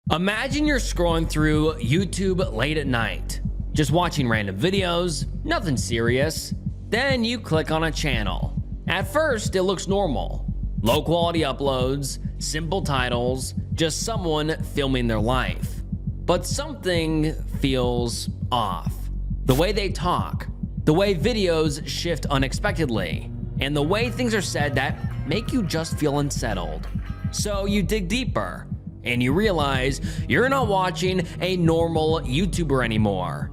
Imagine you're scrolling through YouTube late at night, just watching random videos, nothing serious. Then you click on a channel. At first, it looks normal. Low quality uploads, simple titles, just someone filming their life. But something feels off. The way they talk, the way videos shift unexpectedly, and the way things are said that make you just feel unsettled. So you dig deeper, and you realize you're not watching a normal YouTuber anymore.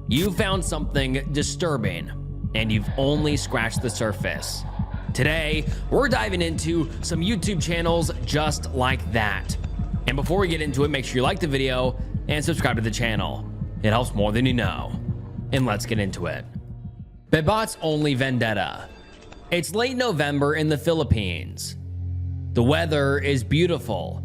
You found something disturbing, and you've only scratched the surface. Today, we're diving into some YouTube channels just like that. And before we get into it, make sure you like the video and subscribe to the channel. It helps more than you know. And let's get into it. Bebot's Only Vendetta. It's late November in the Philippines. The weather is beautiful.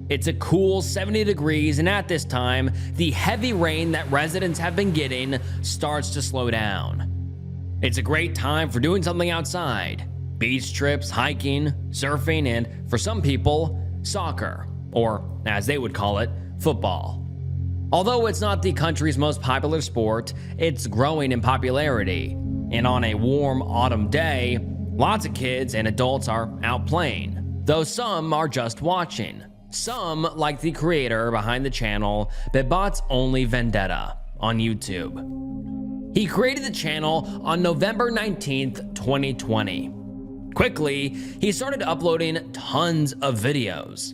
It's a cool 70 degrees, and at this time, the heavy rain that residents have been getting starts to slow down. It's a great time for doing something outside. Beach trips, hiking, surfing, and for some people, soccer, or as they would call it, football. Although it's not the country's most popular sport, it's growing in popularity. And on a warm autumn day, lots of kids and adults are out playing, though some are just watching. Some, like the creator behind the channel, Bebot's Only Vendetta on YouTube. He created the channel on November 19th, 2020. Quickly, he started uploading tons of videos.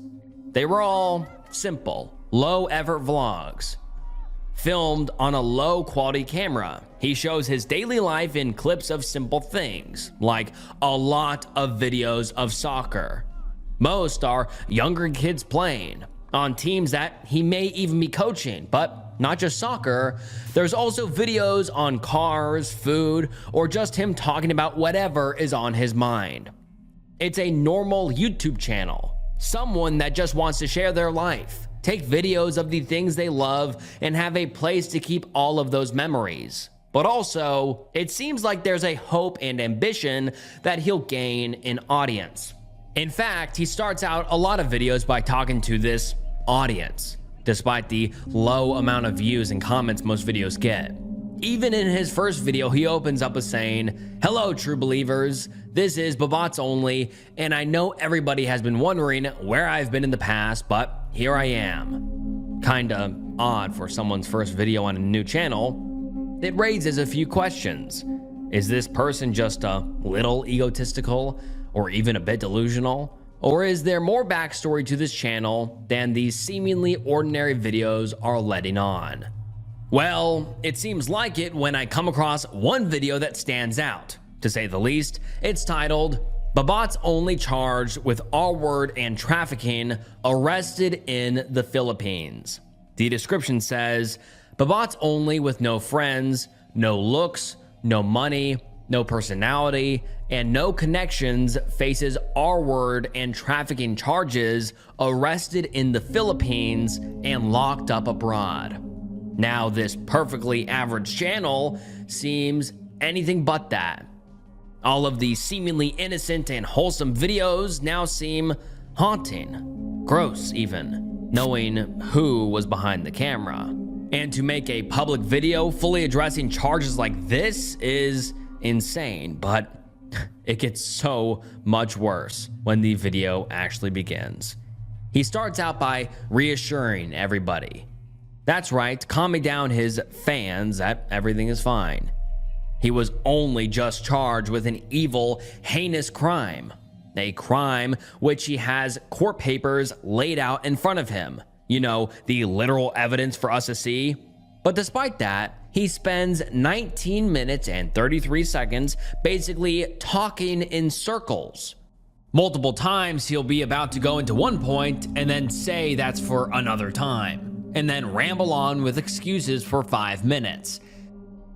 They were all simple, low-effort vlogs. Filmed on a low-quality camera, he shows his daily life in clips of simple things, like a lot of videos of soccer. Most are younger kids playing on teams that he may even be coaching, but not just soccer. There's also videos on cars, food, or just him talking about whatever is on his mind. It's a normal YouTube channel, someone that just wants to share their life, take videos of the things they love, and have a place to keep all of those memories. But also, it seems like there's a hope and ambition that he'll gain an audience. In fact, he starts out a lot of videos by talking to this audience, despite the low amount of views and comments most videos get. Even in his first video, he opens up with saying, "Hello, true believers. This is Bebot's Only, and I know everybody has been wondering where I've been in the past, but here I am." Kinda odd for someone's first video on a new channel. It raises a few questions. Is this person just a little egotistical, or even a bit delusional? Or is there more backstory to this channel than these seemingly ordinary videos are letting on? Well, it seems like it when I come across one video that stands out. To say the least, it's titled, "Bebot's Only Charged with R-Word and Trafficking, Arrested in the Philippines." The description says, "Bebot's Only with no friends, no looks, no money, no personality, and no connections faces R-word and trafficking charges, arrested in the Philippines and locked up abroad." Now, this perfectly average channel seems anything but that. All of these seemingly innocent and wholesome videos now seem haunting, gross even, knowing who was behind the camera. And to make a public video fully addressing charges like this is insane, but it gets so much worse when the video actually begins. He starts out by reassuring everybody. That's right, calming down his fans that everything is fine. He was only just charged with an evil, heinous crime. A crime which he has court papers laid out in front of him. You know, the literal evidence for us to see. But despite that, he spends 19 minutes and 33 seconds basically talking in circles. Multiple times he'll be about to go into one point and then say that's for another time, and then ramble on with excuses for 5 minutes.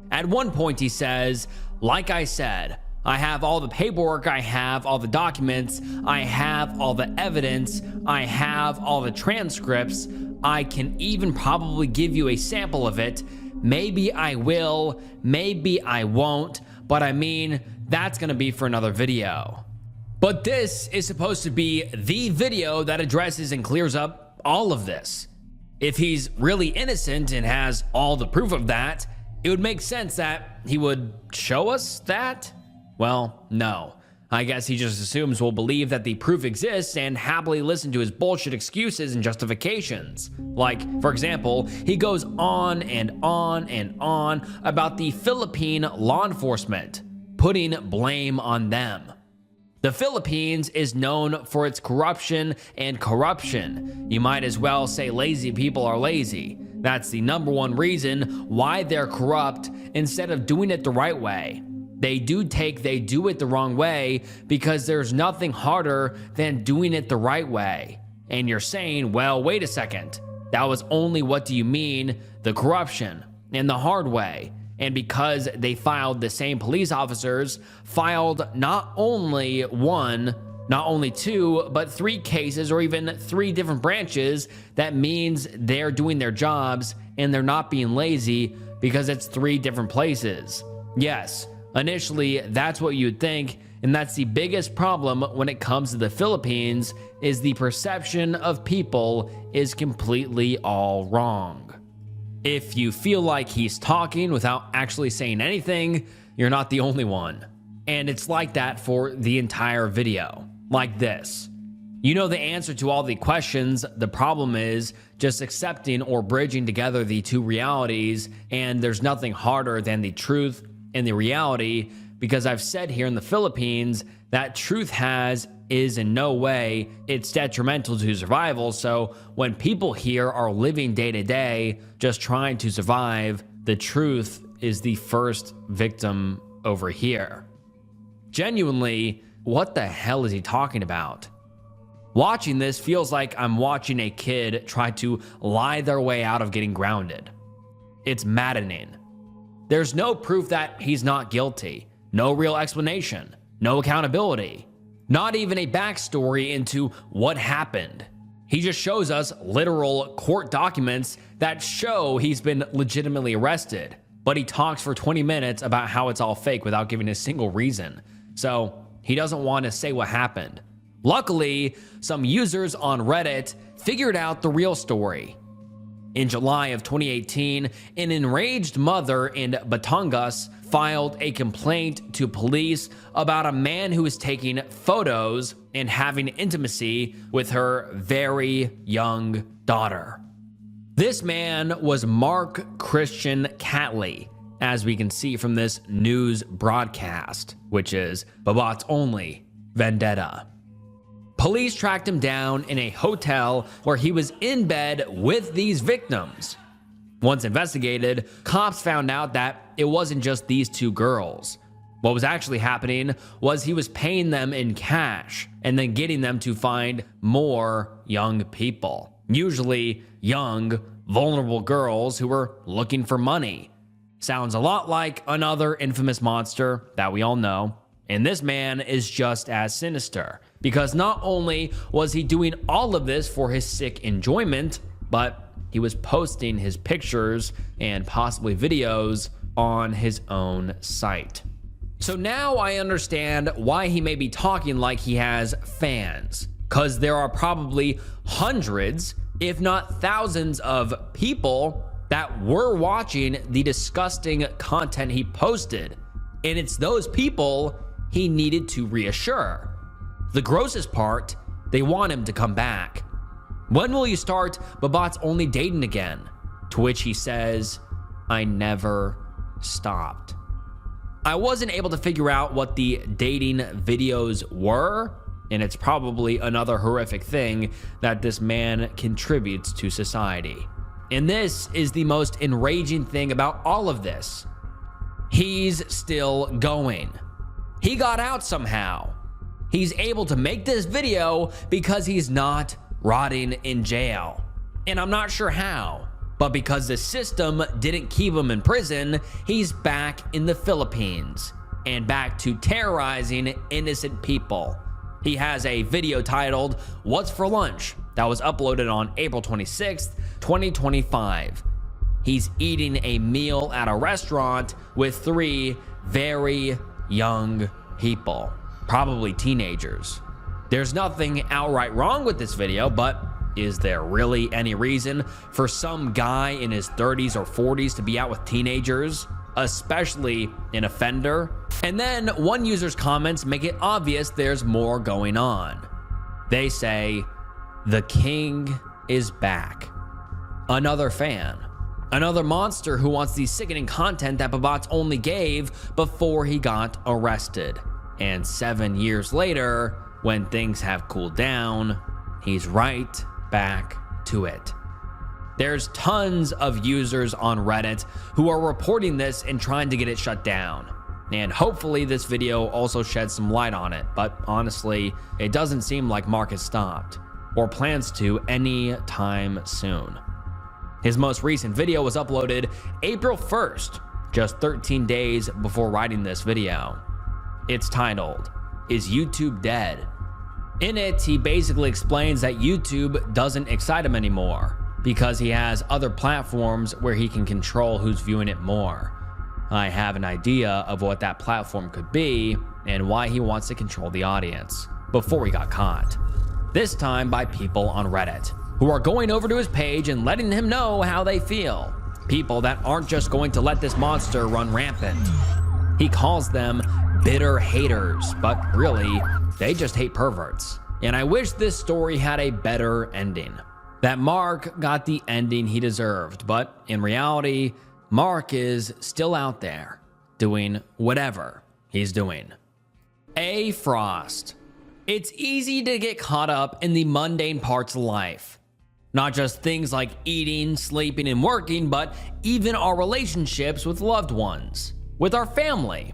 At one point he says, "Like I said, I have all the paperwork, I have all the documents, I have all the evidence, I have all the transcripts, I can even probably give you a sample of it. Maybe I will, maybe I won't, but I mean, that's gonna be for another video." But this is supposed to be the video that addresses and clears up all of this. If he's really innocent and has all the proof of that, it would make sense that he would show us that. Well, no. I guess he just assumes we'll believe that the proof exists and happily listen to his bullshit excuses and justifications. Like, for example, he goes on and on and on about the Philippine law enforcement, putting blame on them. The Philippines is known for its corruption and corruption. You might as well say lazy people are lazy. That's the #1 reason why they're corrupt instead of doing it the right way. They do it the wrong way because there's nothing harder than doing it the right way. And you're saying, well, wait a second. That was only what do you mean, the corruption and the hard way. And because they filed, the same police officers filed not only one, not only two, but 3 cases or even 3 different branches, that means they're doing their jobs and they're not being lazy because it's 3 different places. Yes, initially that's what you'd think, and that's the biggest problem when it comes to the Philippines, is the perception of people is completely all wrong. If you feel like he's talking without actually saying anything, you're not the only one. And it's like that for the entire video, like this. You know the answer to all the questions. The problem is just accepting or bridging together the 2 realities, and there's nothing harder than the truth and the reality, because I've said here in the Philippines that truth is in no way it's detrimental to survival. So when people here are living day to day just trying to survive, the truth is the first victim over here. Genuinely, what the hell is he talking about? Watching this feels like I'm watching a kid try to lie their way out of getting grounded. It's maddening. There's no proof that he's not guilty, no real explanation, no accountability, not even a backstory into what happened. He just shows us literal court documents that show he's been legitimately arrested, but he talks for 20 minutes about how it's all fake without giving a single reason. So he doesn't want to say what happened. Luckily, some users on Reddit figured out the real story. In July of 2018, an enraged mother in Batangas filed a complaint to police about a man who was taking photos and having intimacy with her very young daughter. This man was Mark Christian Catley, as we can see from this news broadcast, which is Babat's only vendetta. Police tracked him down in a hotel where he was in bed with these victims. Once investigated, cops found out that it wasn't just these 2 girls. What was actually happening was he was paying them in cash and then getting them to find more young people, usually young, vulnerable girls who were looking for money. Sounds a lot like another infamous monster that we all know. And this man is just as sinister, because not only was he doing all of this for his sick enjoyment, but he was posting his pictures and possibly videos on his own site. So now I understand why he may be talking like he has fans, because there are probably hundreds, if not thousands of people that were watching the disgusting content he posted. And it's those people he needed to reassure. The grossest part, they want him to come back. When will you start Babat's only dating again? To which he says, I never stopped. I wasn't able to figure out what the dating videos were, and it's probably another horrific thing that this man contributes to society. And this is the most enraging thing about all of this. He's still going. He got out somehow. He's able to make this video because he's not rotting in jail. And I'm not sure how, but because the system didn't keep him in prison, he's back in the Philippines and back to terrorizing innocent people. He has a video titled, What's for Lunch? That was uploaded on April 26th, 2025. He's eating a meal at a restaurant with 3 very young people, probably teenagers. There's nothing outright wrong with this video, but Is there really any reason for some guy in his 30s or 40s to be out with teenagers, especially an offender? And then one user's comments make it obvious there's more going on. They say, "The king is back." Another fan. Another monster who wants the sickening content that Babatz only gave before he got arrested. And 7 years later, when things have cooled down, he's right back to it. There's tons of users on Reddit who are reporting this and trying to get it shut down. And hopefully this video also sheds some light on it, but honestly, it doesn't seem like Mark has stopped, or plans to any time soon. His most recent video was uploaded April 1st, just 13 days before writing this video. It's titled, "Is YouTube Dead?" In it, he basically explains that YouTube doesn't excite him anymore because he has other platforms where he can control who's viewing it more. I have an idea of what that platform could be and why he wants to control the audience before he got caught. This time by people on Reddit who are going over to his page and letting him know how they feel. People that aren't just going to let this monster run rampant. He calls them bitter haters, but really, they just hate perverts. And I wish this story had a better ending. That Mark got the ending he deserved, but in reality, Mark is still out there doing whatever he's doing. A. Frost. It's easy to get caught up in the mundane parts of life. Not just things like eating, sleeping, and working, but even our relationships with loved ones, with our family.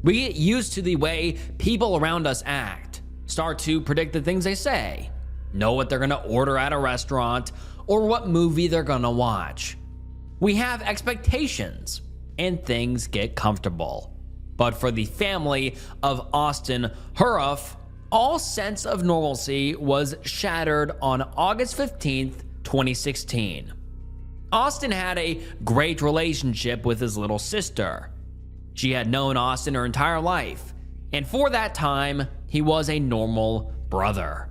We get used to the way people around us act, start to predict the things they say, know what they're gonna order at a restaurant, or what movie they're gonna watch. We have expectations, and things get comfortable. But for the family of Austin Hurriff, all sense of normalcy was shattered on August 15th, 2016. Austin had a great relationship with his little sister. She had known Austin her entire life, and for that time, he was a normal brother.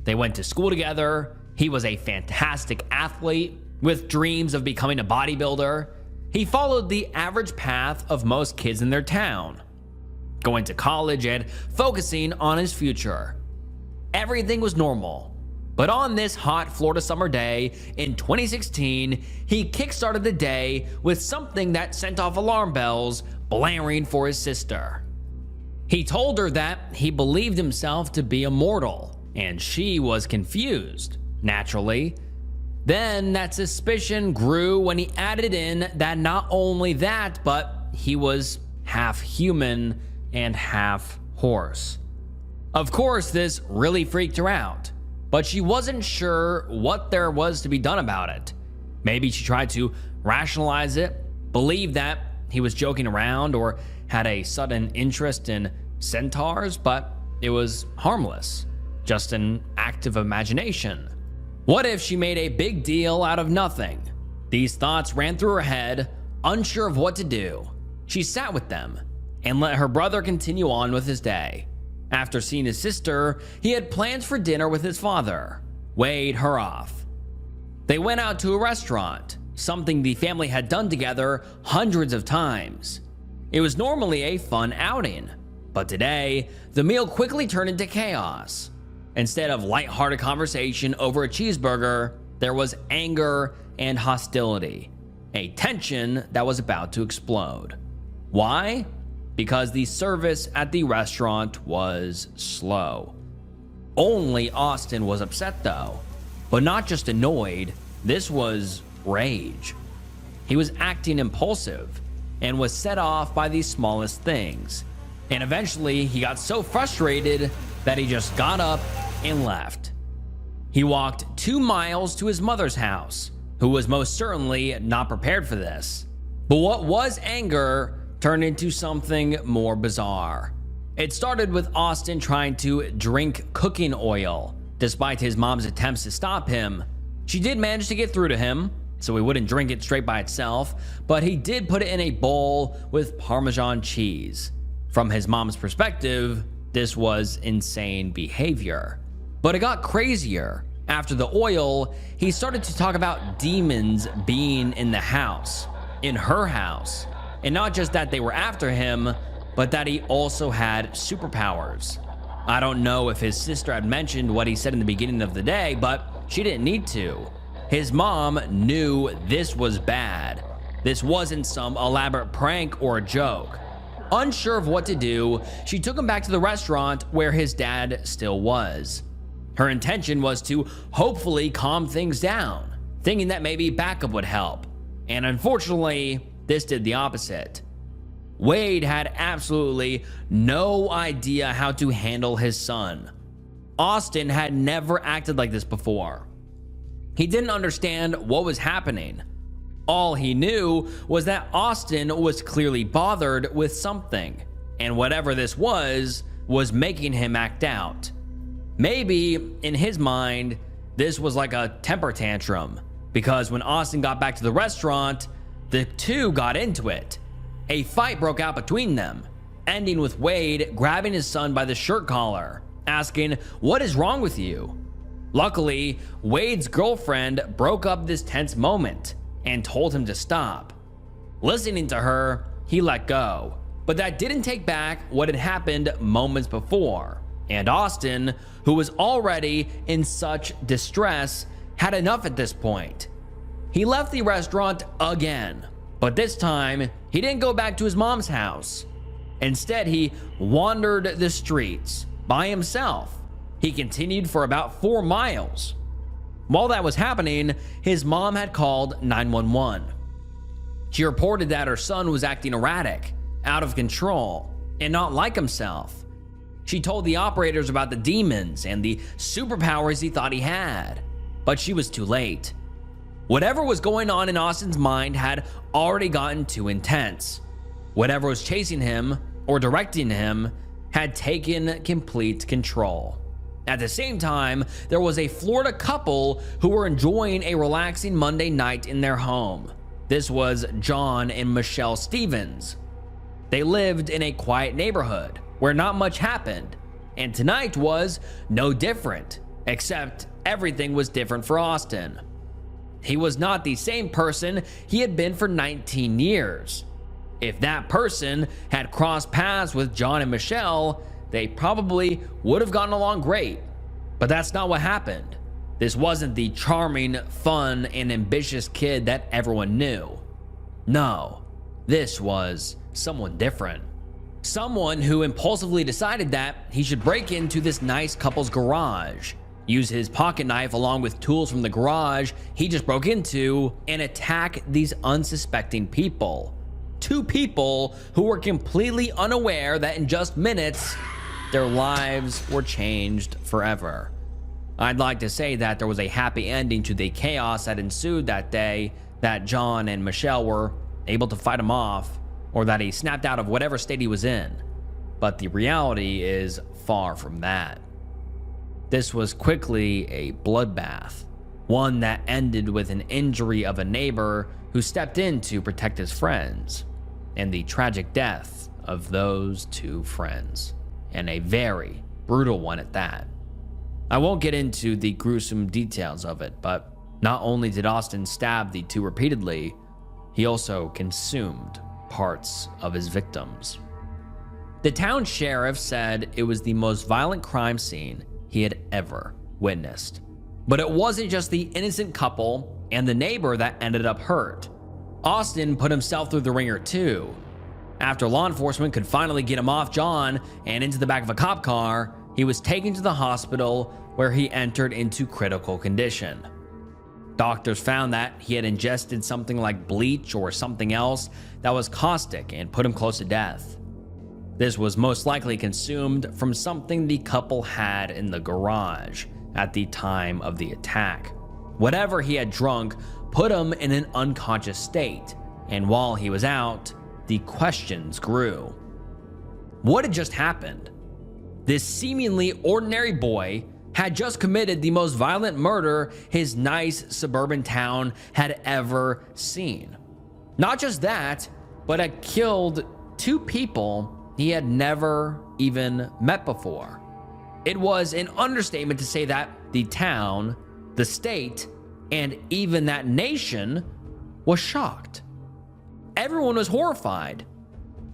They went to school together. He was a fantastic athlete with dreams of becoming a bodybuilder. He followed the average path of most kids in their town, going to college and focusing on his future. Everything was normal. But on this hot Florida summer day in 2016, he kickstarted the day with something that sent off alarm bells blaring for his sister. He told her that he believed himself to be immortal, and she was confused, naturally. Then that suspicion grew when he added in that not only that, but he was half human and half horse. Of course, this really freaked her out, but she wasn't sure what there was to be done about it. Maybe she tried to rationalize it, believe that he was joking around, or had a sudden interest in centaurs, but it was harmless, just an act of imagination. What if she made a big deal out of nothing? These thoughts ran through her head, unsure of what to do. She sat with them and let her brother continue on with his day. After seeing his sister, he had plans for dinner with his father, Wade Hurriff. They went out to a restaurant, something the family had done together hundreds of times. It was normally a fun outing, but today, the meal quickly turned into chaos. Instead of lighthearted conversation over a cheeseburger, there was anger and hostility, a tension that was about to explode. Why? Because the service at the restaurant was slow. Only Austin was upset though, but not just annoyed, this was rage. He was acting impulsive and was set off by the smallest things. And eventually he got so frustrated that he just got up and left. He walked 2 miles to his mother's house, who was most certainly not prepared for this. But what was anger turned into something more bizarre. It started with Austin trying to drink cooking oil. Despite his mom's attempts to stop him, she did manage to get through to him, so he wouldn't drink it straight by itself, but he did put it in a bowl with Parmesan cheese. From his mom's perspective, this was insane behavior. But it got crazier After the oil, he started to talk about demons being in the house, in her house. And not just that they were after him, but that he also had superpowers. I don't know if his sister had mentioned what he said in the beginning of the day, but she didn't need to. His mom knew this was bad. This wasn't some elaborate prank or a joke. Unsure of what to do, she took him back to the restaurant where his dad still was. Her intention was to hopefully calm things down, thinking that maybe backup would help. And unfortunately, this did the opposite. Wade had absolutely no idea how to handle his son. Austin had never acted like this before. He didn't understand what was happening. All he knew was that Austin was clearly bothered with something, and whatever this was making him act out. Maybe, in his mind, this was like a temper tantrum, because when Austin got back to the restaurant, the two got into it. A fight broke out between them, ending with Wade grabbing his son by the shirt collar, asking, "What is wrong with you?" Luckily, Wade's girlfriend broke up this tense moment and told him to stop. Listening to her, he let go, but that didn't take back what had happened moments before. And Austin, who was already in such distress, had enough at this point. He left the restaurant again, but this time he didn't go back to his mom's house. Instead, he wandered the streets by himself. He continued for about 4 miles. While that was happening, his mom had called 911. She reported that her son was acting erratic, out of control, and not like himself. She told the operators about the demons and the superpowers he thought he had, but she was too late. Whatever was going on in Austin's mind had already gotten too intense. Whatever was chasing him or directing him had taken complete control. At the same time, there was a Florida couple who were enjoying a relaxing Monday night in their home. This was John and Michelle Stevens. They lived in a quiet neighborhood where not much happened, and tonight was no different, except everything was different for Austin. He was not the same person he had been for 19 years. If that person had crossed paths with John and Michelle, they probably would have gotten along great. But that's not what happened. This wasn't the charming, fun, and ambitious kid that everyone knew. No, this was someone different. Someone who impulsively decided that he should break into this nice couple's garage, use his pocket knife along with tools from the garage he just broke into, and attack these unsuspecting people. 2 people who were completely unaware that in just minutes, their lives were changed forever. I'd like to say that there was a happy ending to the chaos that ensued that day, that John and Michelle were able to fight him off, or that he snapped out of whatever state he was in. But the reality is far from that. This was quickly a bloodbath, one that ended with an injury of a neighbor who stepped in to protect his friends, and the tragic death of those 2 friends, and a very brutal one at that. I won't get into the gruesome details of it, but not only did Austin stab the 2 repeatedly, he also consumed parts of his victims. The town sheriff said it was the most violent crime scene he had ever witnessed. But it wasn't just the innocent couple and the neighbor that ended up hurt. Austin put himself through the ringer too. After law enforcement could finally get him off John and into the back of a cop car, he was taken to the hospital where he entered into critical condition. Doctors found that he had ingested something like bleach or something else that was caustic and put him close to death. This was most likely consumed from something the couple had in the garage at the time of the attack. Whatever he had drunk put him in an unconscious state, and while he was out, the questions grew. What had just happened? This seemingly ordinary boy had just committed the most violent murder his nice suburban town had ever seen. Not just that, but had killed 2 people he had never even met before. It was an understatement to say that the town the state, and even that nation was shocked. Everyone was horrified.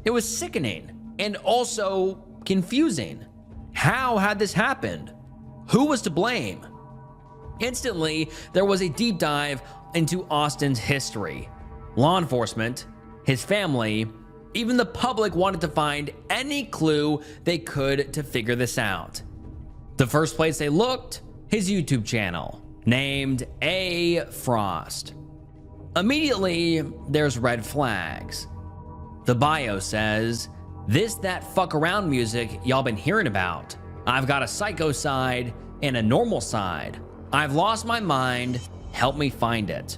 It was sickening and also confusing. How had this happened? Who was to blame? Instantly, there was a deep dive into Austin's history. Law enforcement, his family, even the public wanted to find any clue they could to figure this out. The first place they looked, his YouTube channel, named A. Frost. Immediately, there's red flags. The bio says, "This that fuck around music y'all been hearing about. I've got a psycho side and a normal side. I've lost my mind, help me find it."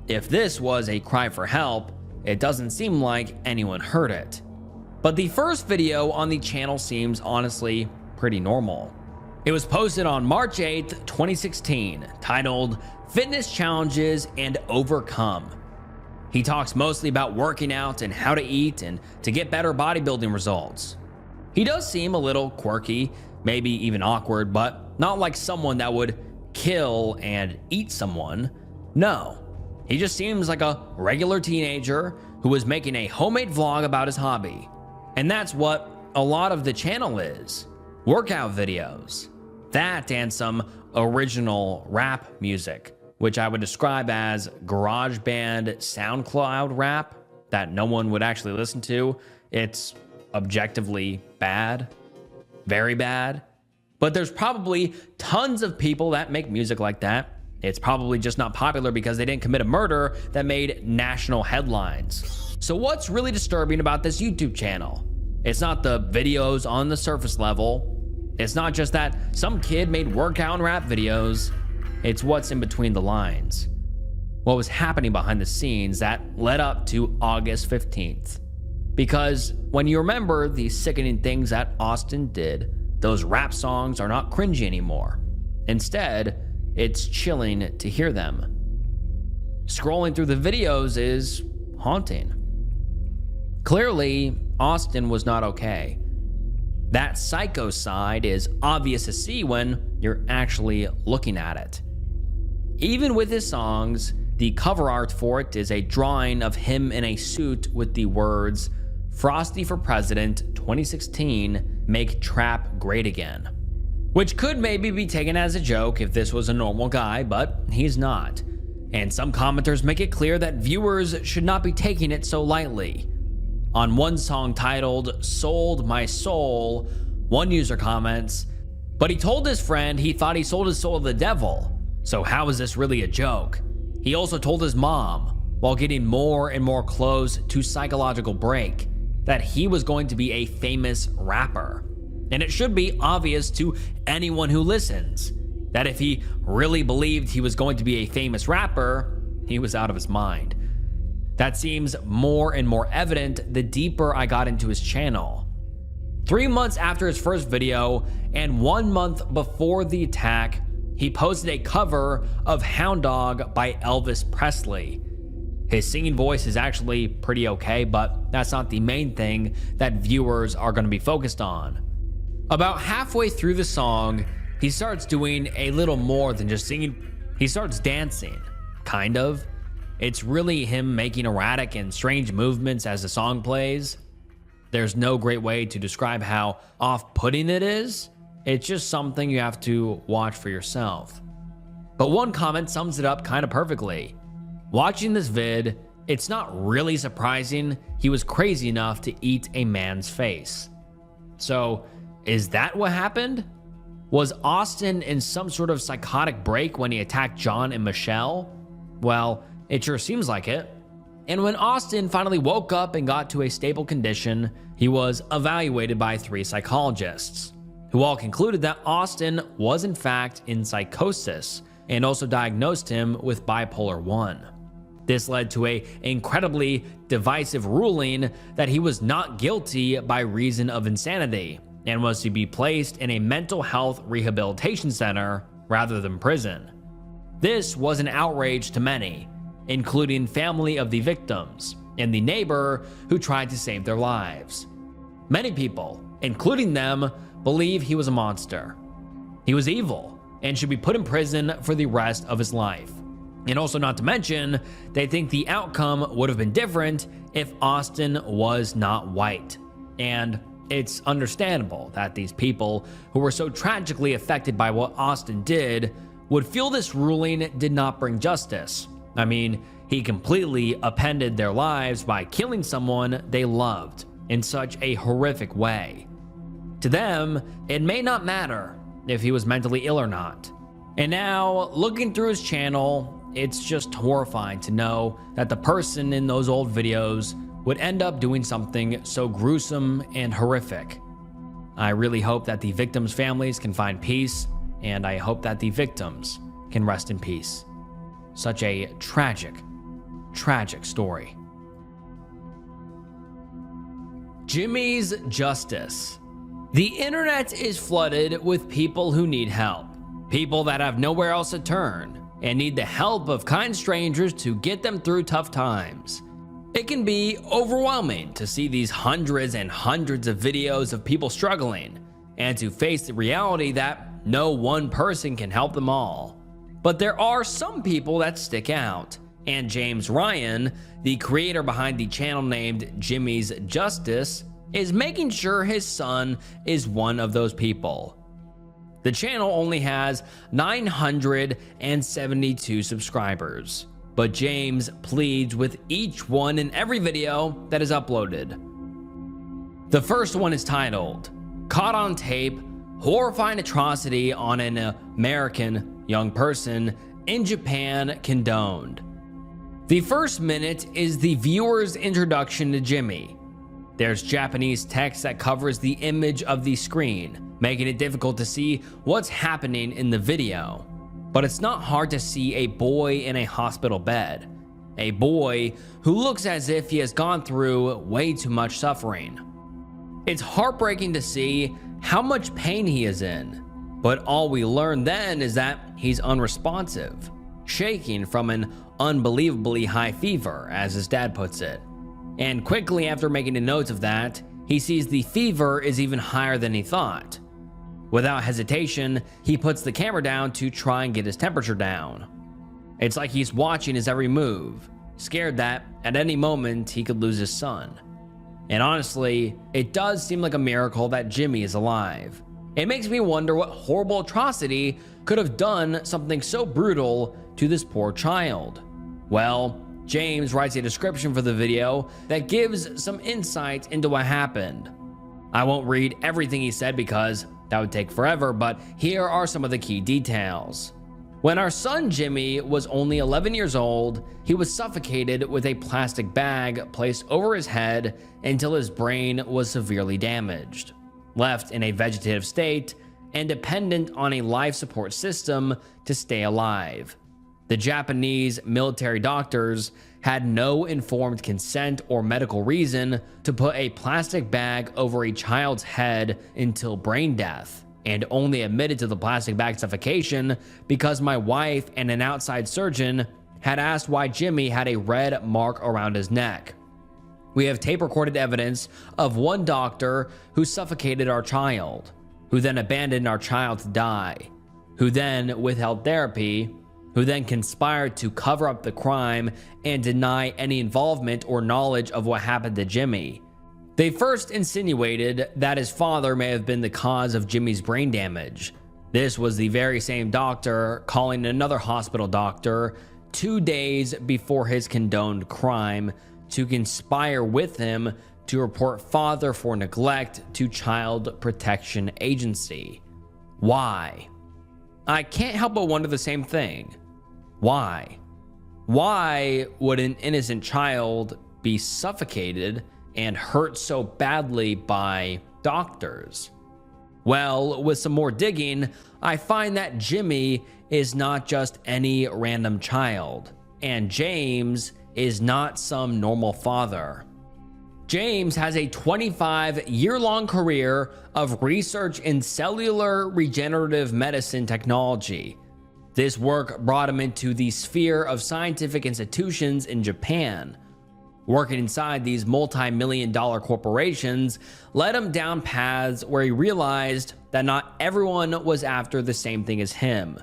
If this was a cry for help, it doesn't seem like anyone heard it. But the first video on the channel seems honestly pretty normal. It was posted on March 8th, 2016, titled "Fitness Challenges and Overcome." He talks mostly about working out and how to eat and to get better bodybuilding results. He does seem a little quirky, maybe even awkward, but not like someone that would kill and eat someone. No, he just seems like a regular teenager who was making a homemade vlog about his hobby. And that's what a lot of the channel is. Workout videos. That and some original rap music, which I would describe as GarageBand SoundCloud rap that no one would actually listen to. It's objectively bad, very bad. But there's probably tons of people that make music like that. It's probably just not popular because they didn't commit a murder that made national headlines. So what's really disturbing about this YouTube channel? It's not the videos on the surface level. It's not just that some kid made workout and rap videos. It's what's in between the lines. What was happening behind the scenes that led up to August 15th. Because when you remember the sickening things that Austin did, those rap songs are not cringy anymore. Instead, it's chilling to hear them. Scrolling through the videos is haunting. Clearly, Austin was not okay. That psycho side is obvious to see when you're actually looking at it. Even with his songs, the cover art for it is a drawing of him in a suit with the words, "Frosty for President 2016, make trap great again." Which could maybe be taken as a joke if this was a normal guy, but he's not. And some commenters make it clear that viewers should not be taking it so lightly. On one song titled "Sold My Soul," one user comments, "But he told his friend he thought he sold his soul to the devil. So how is this really a joke? He also told his mom, while getting more and more close to psychological break, that he was going to be a famous rapper. And it should be obvious to anyone who listens that if he really believed he was going to be a famous rapper, he was out of his mind." That seems more and more evident the deeper I got into his channel. 3 months after his first video and 1 month before the attack, he posted a cover of Hound Dog by Elvis Presley. His singing voice is actually pretty okay, but that's not the main thing that viewers are going to be focused on. About halfway through the song, he starts doing a little more than just singing. He starts dancing, kind of. It's really him making erratic and strange movements as the song plays. There's no great way to describe how off-putting it is. It's just something you have to watch for yourself. But one comment sums it up kind of perfectly. Watching this vid, it's not really surprising he was crazy enough to eat a man's face. So, is that what happened? Was Austin in some sort of psychotic break when he attacked John and Michelle? Well, it sure seems like it. And when Austin finally woke up and got to a stable condition, he was evaluated by 3 psychologists, who all concluded that Austin was in fact in psychosis and also diagnosed him with bipolar 1. This led to an incredibly divisive ruling that he was not guilty by reason of insanity and was to be placed in a mental health rehabilitation center rather than prison. This was an outrage to many, including family of the victims and the neighbor who tried to save their lives. Many people, including them, believe he was a monster. He was evil, and should be put in prison for the rest of his life. And also, not to mention, they think the outcome would have been different if Austin was not white. And it's understandable that these people who were so tragically affected by what Austin did would feel this ruling did not bring justice. I mean, he completely upended their lives by killing someone they loved in such a horrific way. To them, it may not matter if he was mentally ill or not. And now, looking through his channel, it's just horrifying to know that the person in those old videos would end up doing something so gruesome and horrific. I really hope that the victims' families can find peace, and I hope that the victims can rest in peace. Such a tragic, tragic story. Jimmy's justice. The internet is flooded with people who need help, people that have nowhere else to turn and need the help of kind strangers to get them through tough times. It can be overwhelming to see these hundreds and hundreds of videos of people struggling and to face the reality that no one person can help them all. But there are some people that stick out, and James Ryan, the creator behind the channel named Jimmy's Justice, is making sure his son is one of those people. The channel only has 972 subscribers, but James pleads with each one in every video that is uploaded. The first one is titled, "Caught on Tape, Horrifying Atrocity on an American Young Person in Japan Condoned." The first minute is the viewer's introduction to Jimmy. There's Japanese text that covers the image of the screen, making it difficult to see what's happening in the video. But it's not hard to see a boy in a hospital bed. A boy who looks as if he has gone through way too much suffering. It's heartbreaking to see how much pain he is in, but all we learn then is that he's unresponsive, shaking from an unbelievably high fever, as his dad puts it. And quickly after making a note of that, he sees the fever is even higher than he thought. Without hesitation, he puts the camera down to try and get his temperature down. It's like he's watching his every move, scared that at any moment he could lose his son. And honestly, it does seem like a miracle that Jimmy is alive. It makes me wonder what horrible atrocity could have done something so brutal to this poor child. Well, James writes a description for the video that gives some insight into what happened. I won't read everything he said because that would take forever, but here are some of the key details. When our son Jimmy was only 11 years old, he was suffocated with a plastic bag placed over his head until his brain was severely damaged, left in a vegetative state, and dependent on a life support system to stay alive. The Japanese military doctors had no informed consent or medical reason to put a plastic bag over a child's head until brain death, and only admitted to the plastic bag suffocation because my wife and an outside surgeon had asked why Jimmy had a red mark around his neck. We have tape-recorded evidence of one doctor who suffocated our child, who then abandoned our child to die, who then withheld therapy, who then conspired to cover up the crime and deny any involvement or knowledge of what happened to Jimmy. They first insinuated that his father may have been the cause of Jimmy's brain damage. This was the very same doctor calling another hospital doctor 2 days before his condoned crime to conspire with him to report father for neglect to Child Protection Agency. Why? I can't help but wonder the same thing. Why? Why would an innocent child be suffocated and hurt so badly by doctors? Well, with some more digging, I find that Jimmy is not just any random child, and James is not some normal father. James has a 25-year-long career of research in cellular regenerative medicine technology. This work brought him into the sphere of scientific institutions in Japan, Working inside these multi-million-dollar corporations led him down paths where he realized that not everyone was after the same thing as him.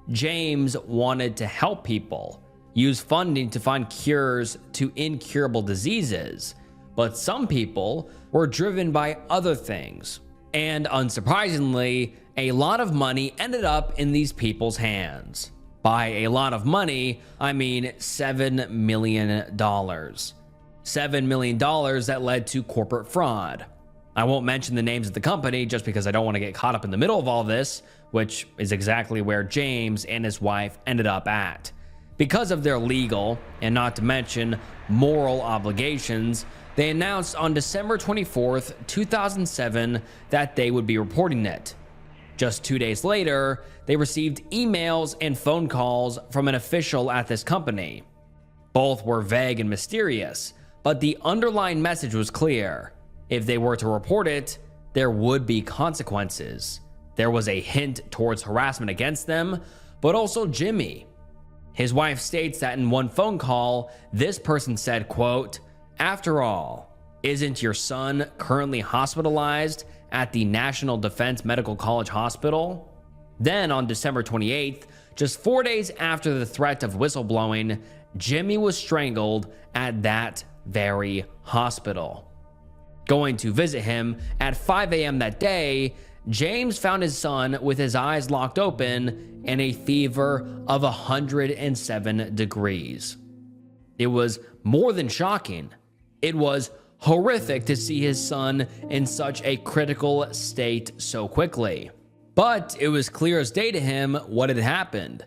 James wanted to help people, use funding to find cures to incurable diseases, but some people were driven by other things. And unsurprisingly, a lot of money ended up in these people's hands. By a lot of money, I mean $7 million. $7 million that led to corporate fraud. I won't mention the names of the company just because I don't want to get caught up in the middle of all this, which is exactly where James and his wife ended up at. Because of their legal, and not to mention moral obligations, they announced on December 24th, 2007 that they would be reporting it. Just 2 days later, they received emails and phone calls from an official at this company. Both were vague and mysterious, but the underlying message was clear. If they were to report it, there would be consequences. There was a hint towards harassment against them, but also Jimmy. His wife states that in one phone call, this person said, quote, "After all, isn't your son currently hospitalized at the National Defense Medical College Hospital?" Then on December 28th, just 4 days after the threat of whistleblowing, Jimmy was strangled at that very hospital. Going to visit him at 5 a.m. that day, James found his son with his eyes locked open and a fever of 107 degrees. It was more than shocking. It was horrific to see his son in such a critical state so quickly. But it was clear as day to him what had happened.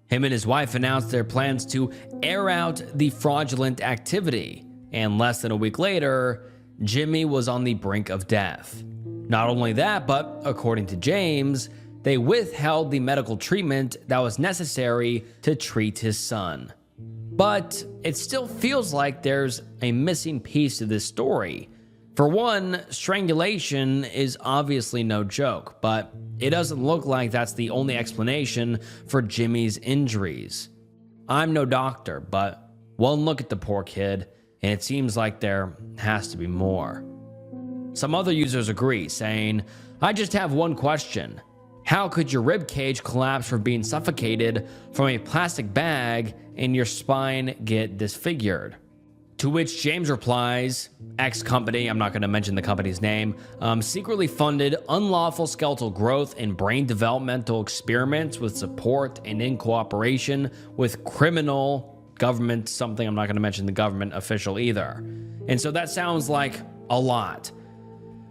Him and his wife announced their plans to air out the fraudulent activity, and less than a week later, Jimmy was on the brink of death. Not only that, but according to James, they withheld the medical treatment that was necessary to treat his son. But it still feels like there's a missing piece to this story. For one, strangulation is obviously no joke, but it doesn't look like that's the only explanation for Jimmy's injuries. I'm no doctor, but one look at the poor kid, and it seems like there has to be more. Some other users agree, saying, "I just have one question. How could your rib cage collapse from being suffocated from a plastic bag and your spine get disfigured?" To which James replies, X company, I'm not going to mention the company's name, secretly funded unlawful skeletal growth and brain developmental experiments with support and in cooperation with criminal government, something I'm not going to mention the government official either. And so that sounds like a lot.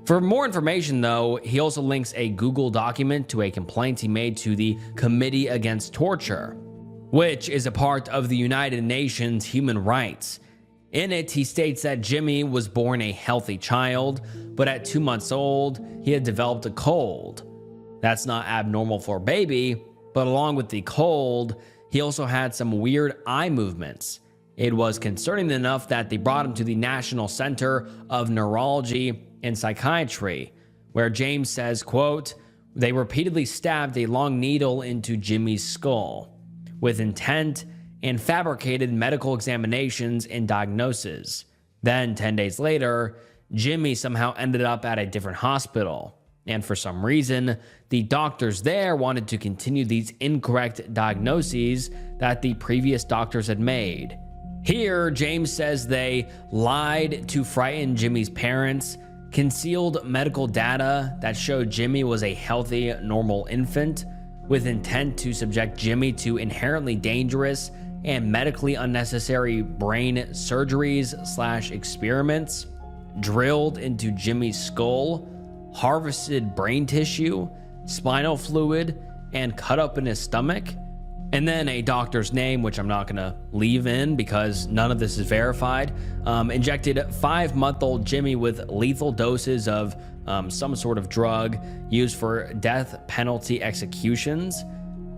For more information though, he also links a Google document to a complaint he made to the Committee Against Torture, which is a part of the United Nations Human Rights. In it, he states that Jimmy was born a healthy child, but at 2 months old, he had developed a cold. That's not abnormal for a baby, but along with the cold, he also had some weird eye movements. It was concerning enough that they brought him to the National Center of Neurology and Psychiatry, where James says, quote, "They repeatedly stabbed a long needle into Jimmy's skull with intent and fabricated medical examinations and diagnoses. Then 10 days later, Jimmy somehow ended up at a different hospital. And for some reason, the doctors there wanted to continue these incorrect diagnoses that the previous doctors had made. Here, James says they lied to frighten Jimmy's parents, concealed medical data that showed Jimmy was a healthy, normal infant, with intent to subject Jimmy to inherently dangerous and medically unnecessary brain surgeries/experiments, drilled into Jimmy's skull, harvested brain tissue, spinal fluid, and cut up in his stomach. And then a doctor's name, which I'm not gonna leave in because none of this is verified, injected 5-month-old Jimmy with lethal doses of some sort of drug used for death penalty executions,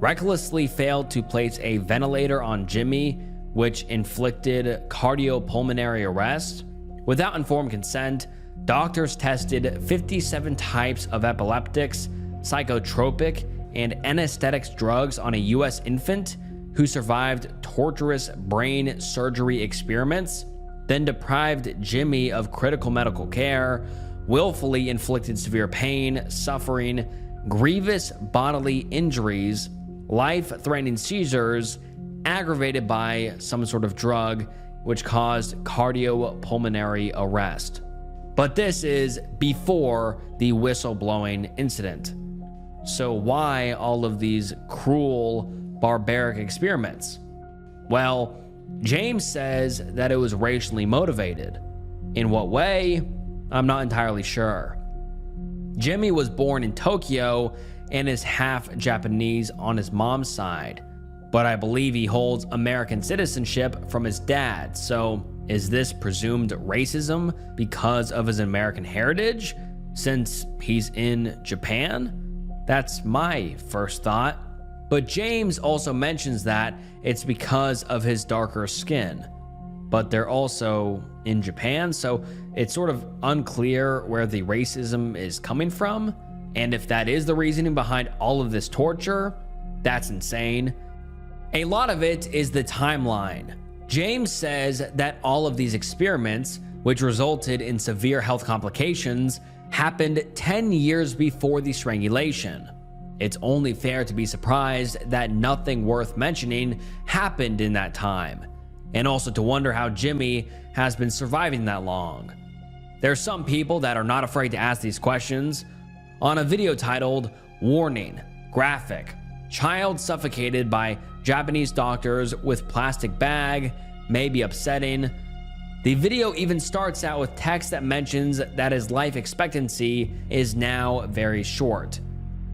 recklessly failed to place a ventilator on Jimmy, which inflicted cardiopulmonary arrest. Without informed consent, doctors tested 57 types of epileptics, psychotropic, and anesthetics drugs on a U.S. infant who survived torturous brain surgery experiments. then deprived Jimmy of critical medical care, willfully inflicted severe pain, suffering, grievous bodily injuries, life-threatening seizures, aggravated by some sort of drug, which caused cardiopulmonary arrest. But this is before the whistleblowing incident. So why all of these cruel, barbaric experiments? Well, James says that it was racially motivated. In what way? I'm not entirely sure. Jimmy was born in Tokyo and is half Japanese on his mom's side, but I believe he holds American citizenship from his dad. So is this presumed racism because of his American heritage since he's in Japan? That's my first thought. But James also mentions that it's because of his darker skin. But they're also in Japan, so it's sort of unclear where the racism is coming from. And if that is the reasoning behind all of this torture, that's insane. A lot of it is the timeline. James says that all of these experiments, which resulted in severe health complications, happened 10 years before the strangulation. It's only fair to be surprised that nothing worth mentioning happened in that time, and also to wonder how Jimmy has been surviving that long. There's some people that are not afraid to ask these questions. On a video titled, "Warning, Graphic, Child Suffocated by Japanese Doctors with Plastic Bag, May be Upsetting," the video even starts out with text that mentions that his life expectancy is now very short.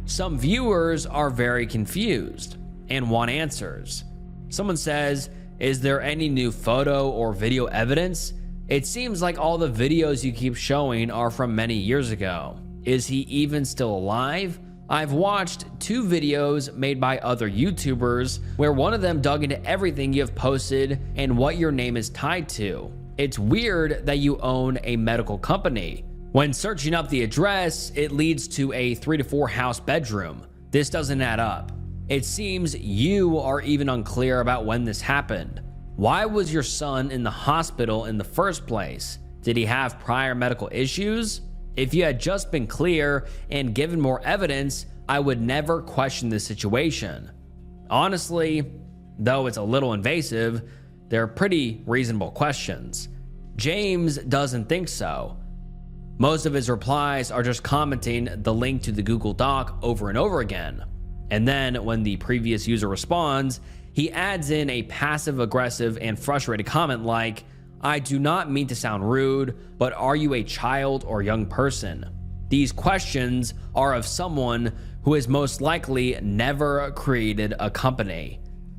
Some viewers are very confused and want answers. Someone says, "Is there any new photo or video evidence? It seems like all the videos you keep showing are from many years ago. Is he even still alive?" I've watched 2 videos made by other YouTubers where one of them dug into everything you have posted and what your name is tied to. It's weird that you own a medical company. When searching up the address, it leads to a 3 to 4 house bedroom. This doesn't add up. It seems you are even unclear about when this happened. Why was your son in the hospital in the first place? Did he have prior medical issues? If you had just been clear and given more evidence, I would never question this situation. Honestly, though it's a little invasive, they're pretty reasonable questions. James doesn't think so. Most of his replies are just commenting the link to the Google Doc over and over again. And then when the previous user responds, he adds in a passive-aggressive and frustrated comment like, "I do not mean to sound rude, but are you a child or young person?" These questions are of someone who has most likely never created a company.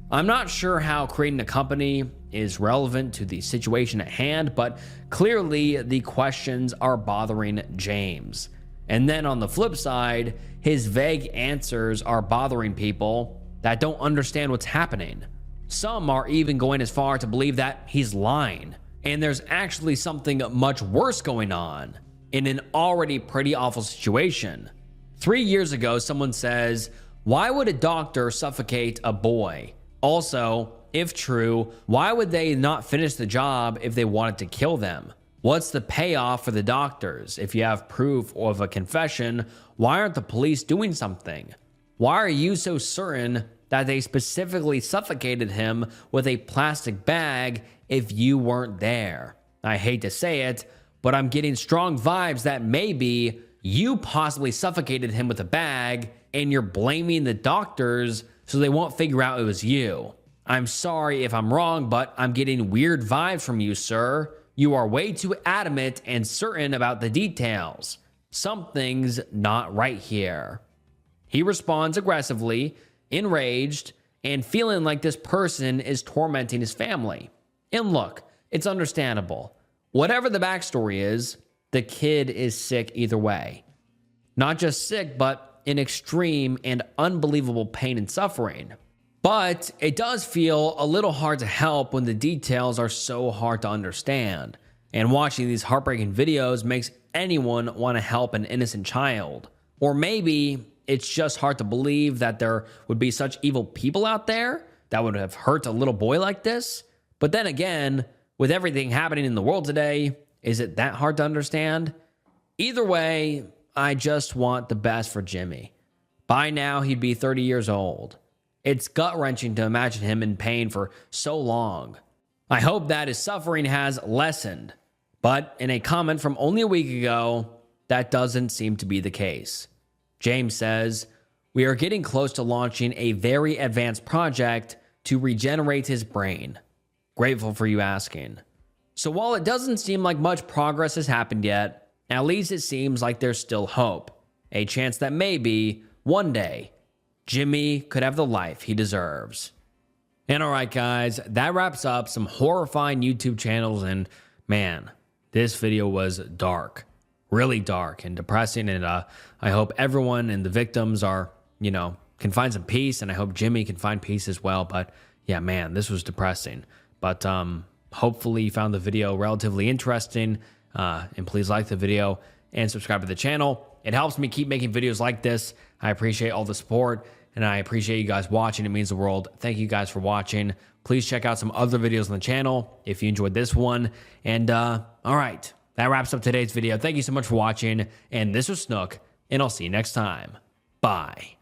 I'm not sure how creating a company is relevant to the situation at hand, but clearly the questions are bothering James. And then on the flip side, his vague answers are bothering people that don't understand what's happening. Some are even going as far to believe that he's lying, and there's actually something much worse going on in an already pretty awful situation. 3 years ago, someone says, "Why would a doctor suffocate a boy?" Also, if true, why would they not finish the job if they wanted to kill them? What's the payoff for the doctors? If you have proof of a confession, why aren't the police doing something? Why are you so certain that they specifically suffocated him with a plastic bag if you weren't there? I hate to say it, but I'm getting strong vibes that maybe you possibly suffocated him with a bag and you're blaming the doctors so they won't figure out it was you. I'm sorry if I'm wrong, but I'm getting weird vibes from you, sir. You are way too adamant and certain about the details. Something's not right here. He responds aggressively, enraged, and feeling like this person is tormenting his family. And look, it's understandable. Whatever the backstory is, the kid is sick either way. Not just sick, but in extreme and unbelievable pain and suffering. But it does feel a little hard to help when the details are so hard to understand. And watching these heartbreaking videos makes anyone want to help an innocent child. Or maybe it's just hard to believe that there would be such evil people out there that would have hurt a little boy like this. But then again, with everything happening in the world today, is it that hard to understand? Either way, I just want the best for Jimmy. By now, he'd be 30 years old. It's gut-wrenching to imagine him in pain for so long. I hope that his suffering has lessened. But in a comment from only a week ago, that doesn't seem to be the case. James says, "We are getting close to launching a very advanced project to regenerate his brain. Grateful for you asking." So while it doesn't seem like much progress has happened yet, at least it seems like there's still hope. A chance that maybe, one day, Jimmy could have the life he deserves. And alright guys, that wraps up some horrifying YouTube channels, and man, this video was dark. Really dark and depressing, and I hope everyone and the victims are, can find some peace, and I hope Jimmy can find peace as well. But yeah, man, this was depressing. But hopefully you found the video relatively interesting, and please like the video and subscribe to the channel. It helps me keep making videos like this. I appreciate all the support, and I appreciate you guys watching. It means the world. Thank you guys for watching. Please check out some other videos on the channel if you enjoyed this one. And all right, that wraps up today's video. Thank you so much for watching, and this was Snook, and I'll see you next time. Bye.